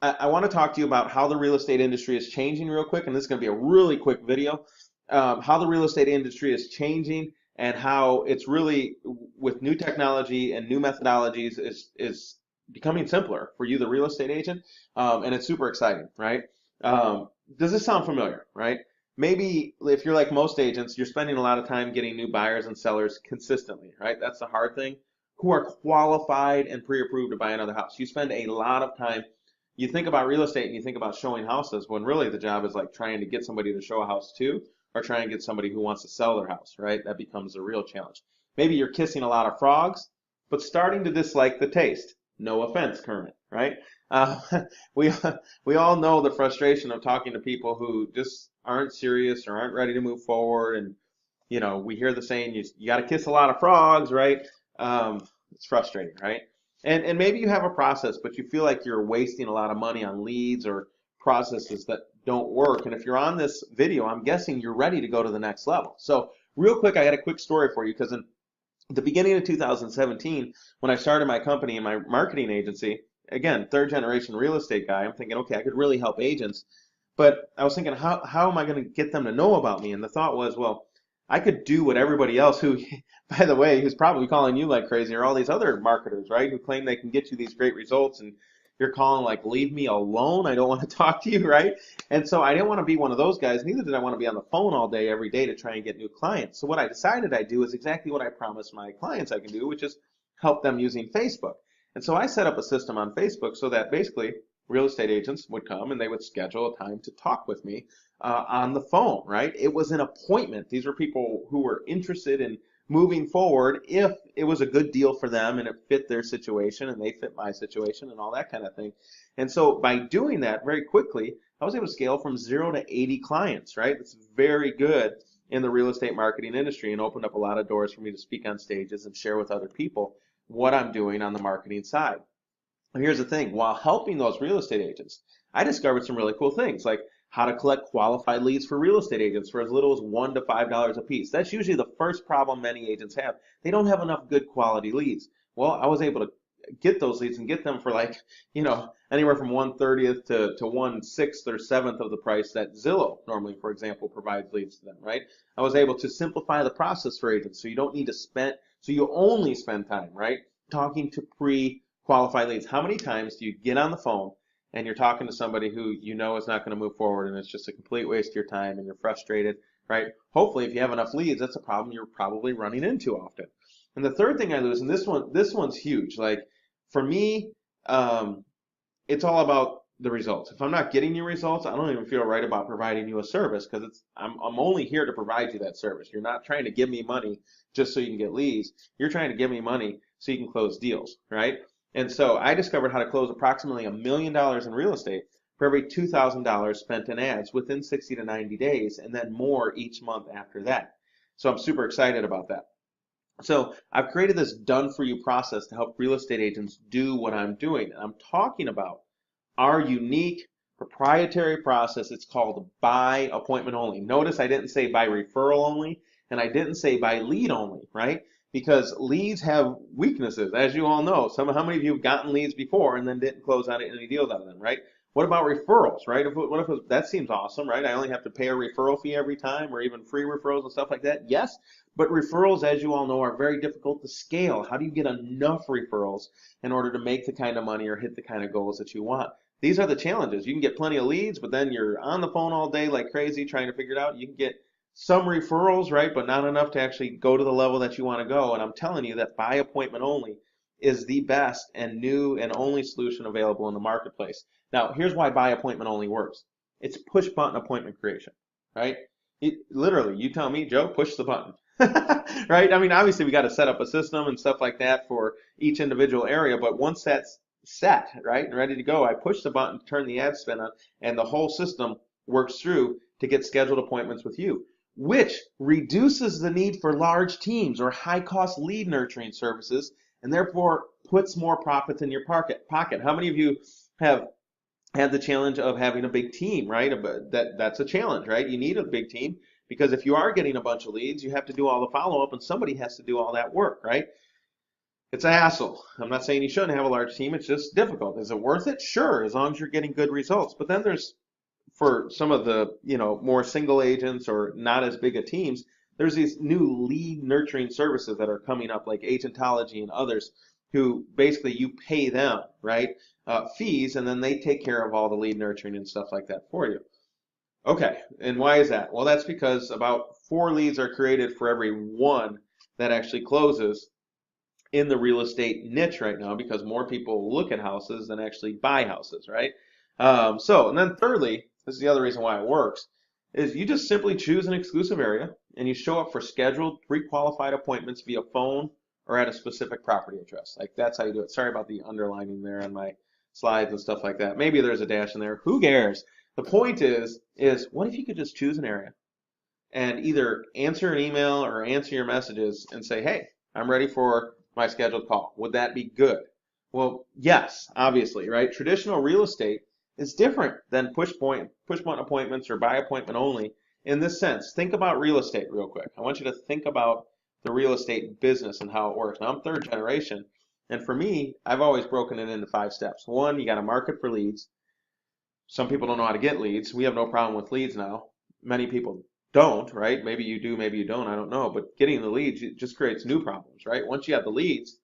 I want to talk to you about how the real estate industry is changing real quick, and this is going to be a really quick video. How the real estate industry is changing and how it's really, with new technology and new methodologies, is becoming simpler for you, the real estate agent, and it's super exciting, right? Um, does this sound familiar, right? Maybe if you're like most agents, you're spending a lot of time getting new buyers and sellers consistently, right? That's the hard thing. Who are qualified and pre-approved to buy another house. You spend a lot of time. You think about real estate and you think about showing houses when really the job is like trying to get somebody to show a house to, or trying to get somebody who wants to sell their house, right? That becomes a real challenge. Maybe you're kissing a lot of frogs, but starting to dislike the taste. No offense, Kermit, right? Uh, we we all know the frustration of talking to people who just aren't serious or aren't ready to move forward, and we hear the saying, you got to kiss a lot of frogs, right? It's frustrating, right? And maybe you have a process, but you feel like you're wasting a lot of money on leads or processes that don't work. And if you're on this video, I'm guessing you're ready to go to the next level. So real quick, I got a quick story for you because in the beginning of 2017, when I started my company and my marketing agency, again, third generation real estate guy, I'm thinking, okay, I could really help agents. But I was thinking, how am I going to get them to know about me? And the thought was, well, I could do what everybody else who, by the way, who's probably calling you like crazy, or all these other marketers, right, who claim they can get you these great results, and you're calling like, leave me alone. I don't want to talk to you, right? And so I didn't want to be one of those guys. Neither did I want to be on the phone all day, every day to try and get new clients. So what I decided I'd do is exactly what I promised my clients I can do, which is help them using Facebook. And so I set up a system on Facebook so that basically real estate agents would come and they would schedule a time to talk with me on the phone, right? It was an appointment. These were people who were interested in moving forward if it was a good deal for them and it fit their situation and they fit my situation and all that kind of thing. And so by doing that very quickly, I was able to scale from 0 to 80 clients, right? It's very good in the real estate marketing industry and opened up a lot of doors for me to speak on stages and share with other people what I'm doing on the marketing side. And here's the thing, while helping those real estate agents, I discovered some really cool things like how to collect qualified leads for real estate agents for as little as $1 to $5 a piece. That's usually the first problem many agents have. They don't have enough good quality leads. Well, I was able to get those leads and get them for like, anywhere from 1/30th to 1/6 or 7th of the price that Zillow normally, for example, provides leads to them, right? I was able to simplify the process for agents so you don't need to spend, so you only spend time, right, talking to pre-qualified leads. How many times do you get on the phone and you're talking to somebody who you know is not going to move forward and it's just a complete waste of your time and you're frustrated, right? Hopefully, if you have enough leads, that's a problem you're probably running into often. And the third thing I lose, and this one's huge. Like for me, um, it's all about the results. If I'm not getting you results, I don't even feel right about providing you a service because I'm only here to provide you that service. You're not trying to give me money just so you can get leads. You're trying to give me money so you can close deals, right? And so I discovered how to close approximately $1 million in real estate for every $2,000 spent in ads within 60 to 90 days, and then more each month after that. So I'm super excited about that. So I've created this done for you process to help real estate agents do what I'm doing. And I'm talking about our unique proprietary process. It's called by appointment only. Notice I didn't say by referral only, and I didn't say by lead only, right? Because leads have weaknesses, as you all know. How many of you have gotten leads before and then didn't close out any deals out of them, right? What about referrals, right? That seems awesome, right? I only have to pay a referral fee every time, or even free referrals and stuff like that. Yes, but referrals, as you all know, are very difficult to scale. How do you get enough referrals in order to make the kind of money or hit the kind of goals that you want? These are the challenges. You can get plenty of leads, but then you're on the phone all day like crazy trying to figure it out. You can get some referrals, right, but not enough to actually go to the level that you want to go. And I'm telling you that by appointment only is the best and new and only solution available in the marketplace. Now, here's why by appointment only works. It's push button appointment creation, right? Literally, you tell me, Joe, push the button. Right? I mean, obviously we got to set up a system and stuff like that for each individual area, but once that's set, right, and ready to go, I push the button to turn the ad spin on, and the whole system works through to get scheduled appointments with you, which reduces the need for large teams or high-cost lead nurturing services, and therefore puts more profits in your pocket. How many of you have had the challenge of having a big team, right? That's a challenge, right? You need a big team because if you are getting a bunch of leads, you have to do all the follow-up and somebody has to do all that work, right? It's a hassle. I'm not saying you shouldn't have a large team. It's just difficult. Is it worth it? Sure, as long as you're getting good results. But then there's, for some of the, more single agents or not as big a teams, there's these new lead nurturing services that are coming up, like Agentology and others, who basically you pay them, right, fees, and then they take care of all the lead nurturing and stuff like that for you. Okay, and why is that? Well, that's because about 4 leads are created for every one that actually closes in the real estate niche right now, because more people look at houses than actually buy houses, right? And then thirdly, this is the other reason why it works, is you just simply choose an exclusive area and you show up for scheduled pre-qualified appointments via phone or at a specific property address. Like, that's how you do it. Sorry about the underlining there on my slides and stuff like that. Maybe there's a dash in there. Who cares? The point is what if you could just choose an area and either answer an email or answer your messages and say, hey, I'm ready for my scheduled call. Would that be good? Well, yes, obviously, right? Traditional real estate is different than push button appointments or by appointment only in this sense. Think about real estate real quick. I want you to think about the real estate business and how it works. Now, I'm third generation, and for me, I've always broken it into 5 steps. One, you got to market for leads. Some people don't know how to get leads. We have no problem with leads now. Many people don't, right? Maybe you do, maybe you don't, I don't know. But getting the leads, it just creates new problems, right? Once you have the leads,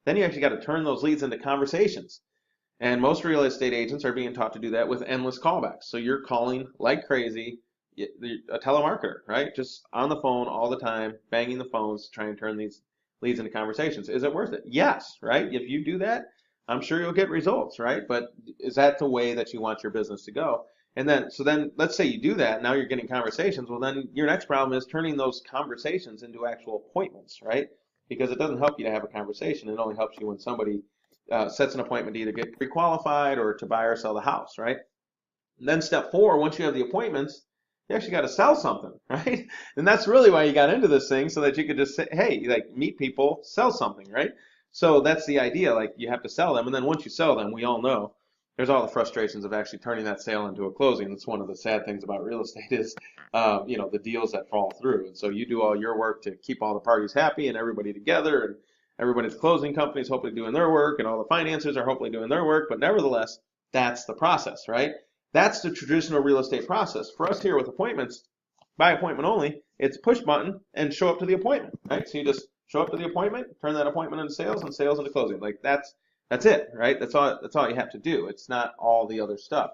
then you actually got to turn those leads into conversations. And most real estate agents are being taught to do that with endless callbacks. So you're calling like crazy, a telemarketer, right? Just on the phone all the time, banging the phones to try and turn these leads into conversations. Is it worth it? Yes, right? If you do that, I'm sure you'll get results, right? But is that the way that you want your business to go? And then, so then let's say you do that, now you're getting conversations. Well, then your next problem is turning those conversations into actual appointments, right? Because it doesn't help you to have a conversation. It only helps you when somebody sets an appointment to either get pre-qualified or to buy or sell the house, right? And then step 4, once you have the appointments, you actually got to sell something, right? And that's really why you got into this thing, so that you could just say, hey, like, meet people, sell something, right? So that's the idea. Like, you have to sell them, and then once you sell them, we all know there's all the frustrations of actually turning that sale into a closing. That's one of the sad things about real estate is, the deals that fall through. And so you do all your work to keep all the parties happy and everybody together, and everybody's closing companies hopefully doing their work, and all the financiers are hopefully doing their work. But nevertheless, that's the process, right? That's the traditional real estate process. For us here with appointments, by appointment only, it's push button and show up to the appointment, right? So you just show up to the appointment, turn that appointment into sales, and sales into closing. Like, that's it, right? That's all you have to do. It's not all the other stuff,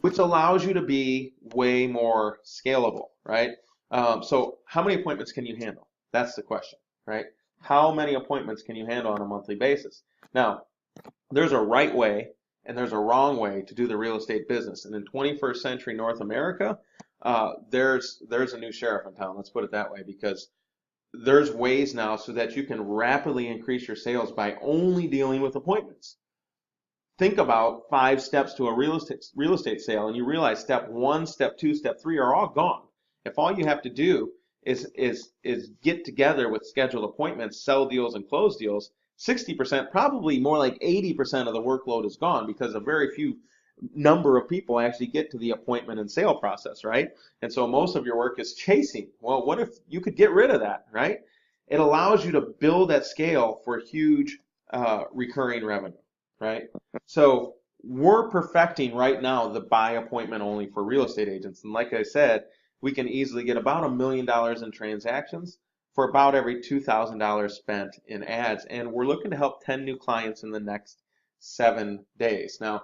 which allows you to be way more scalable, right? So how many appointments can you handle? That's the question, right? How many appointments can you handle on a monthly basis? Now, there's a right way and there's a wrong way to do the real estate business. And in 21st century North America, there's a new sheriff in town. Let's put it that way, because there's ways now so that you can rapidly increase your sales by only dealing with appointments. Think about 5 steps to a real estate sale, and you realize step 1, step 2, step 3 are all gone. If all you have to do is get together with scheduled appointments, sell deals, and close deals, 60%, probably more like 80% of the workload is gone, because a very few number of people actually get to the appointment and sale process, right? And so most of your work is chasing. Well, what if you could get rid of that, right? It allows you to build at scale for huge recurring revenue, right? So we're perfecting right now the by appointment only for real estate agents. And like I said, we can easily get about $1 million in transactions for about every $2,000 spent in ads. And we're looking to help 10 new clients in the next 7 days. Now,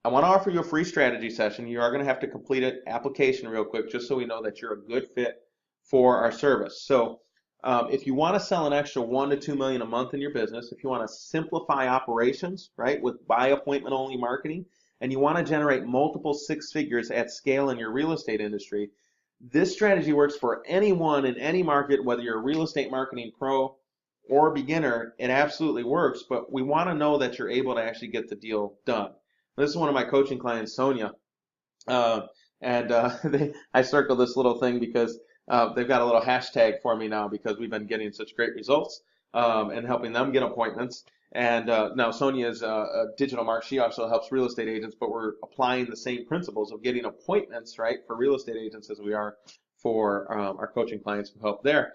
I want to offer you a free strategy session. You are going to have to complete an application real quick, just so we know that you're a good fit for our service. So if you want to sell an extra 1 to 2 million a month in your business, if you want to simplify operations, right, with by appointment only marketing, and you want to generate multiple 6 figures at scale in your real estate industry, this strategy works for anyone in any market, whether you're a real estate marketing pro or beginner. It absolutely works, but we want to know that you're able to actually get the deal done. This is one of my coaching clients, Sonia, I circled this little thing because they've got a little hashtag for me now, because we've been getting such great results and helping them get appointments. And now Sonia is a digital marketer. She also helps real estate agents, but we're applying the same principles of getting appointments, right, for real estate agents as we are for our coaching clients who help there.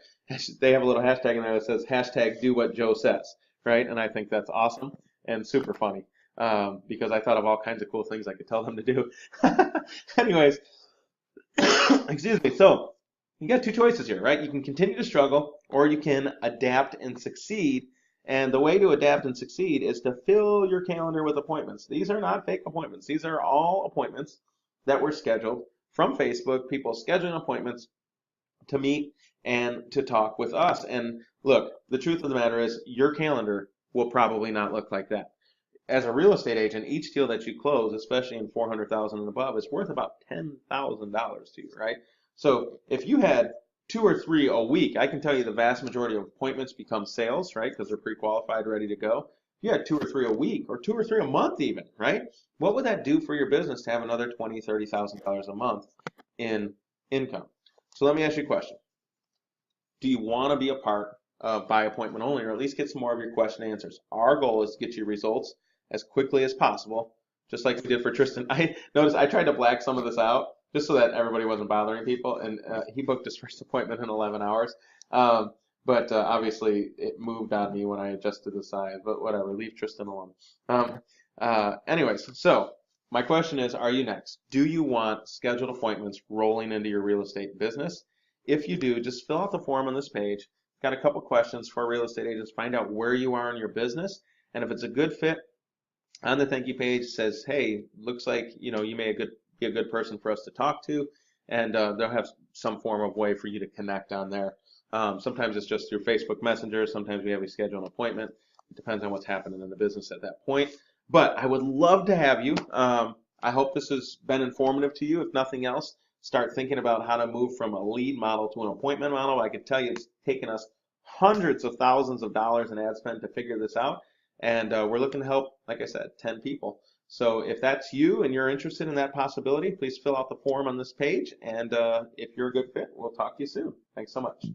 They have a little hashtag in there that says hashtag do what Joe says. right? And I think that's awesome and super funny because I thought of all kinds of cool things I could tell them to do. Anyways, excuse me. So you got two choices here, right? You can continue to struggle or you can adapt and succeed. And the way to adapt and succeed is to fill your calendar with appointments. These are not fake appointments. These are all appointments that were scheduled from Facebook, people scheduling appointments to meet and to talk with us. And look, the truth of the matter is your calendar will probably not look like that. As a real estate agent, each deal that you close, especially in 400,000 and above, is worth about $10,000 to you, right? So if you had two or three a week, I can tell you the vast majority of appointments become sales, right? Because they're pre-qualified, ready to go. If you had two or three a week or two or three a month even, right? What would that do for your business to have another $20,000, $30,000 a month in income? So let me ask you a question. Do you want to be a part of by appointment only, or at least get some more of your question answers? Our goal is to get you results as quickly as possible, just like we did for Tristan. I noticed I tried to black some of this out just so that everybody wasn't bothering people, and he booked his first appointment in 11 hours. But obviously it moved on me when I adjusted the size, but whatever, leave Tristan alone. Anyways, so my question is, are you next? Do you want scheduled appointments rolling into your real estate business? If you do, just fill out the form on this page. Got a couple questions for real estate agents. Find out where you are in your business, and if it's a good fit, on the thank you page says, hey, looks like you may be a good person for us to talk to, and they'll have some form of way for you to connect on there. Sometimes it's just through Facebook Messenger. Sometimes we have you schedule an appointment. It depends on what's happening in the business at that point. But I would love to have you. I hope this has been informative to you. If nothing else, start thinking about how to move from a lead model to an appointment model. I can tell you it's taken us hundreds of thousands of dollars in ad spend to figure this out. And we're looking to help, like I said, 10 people. So if that's you and you're interested in that possibility, please fill out the form on this page. And if you're a good fit, we'll talk to you soon. Thanks so much.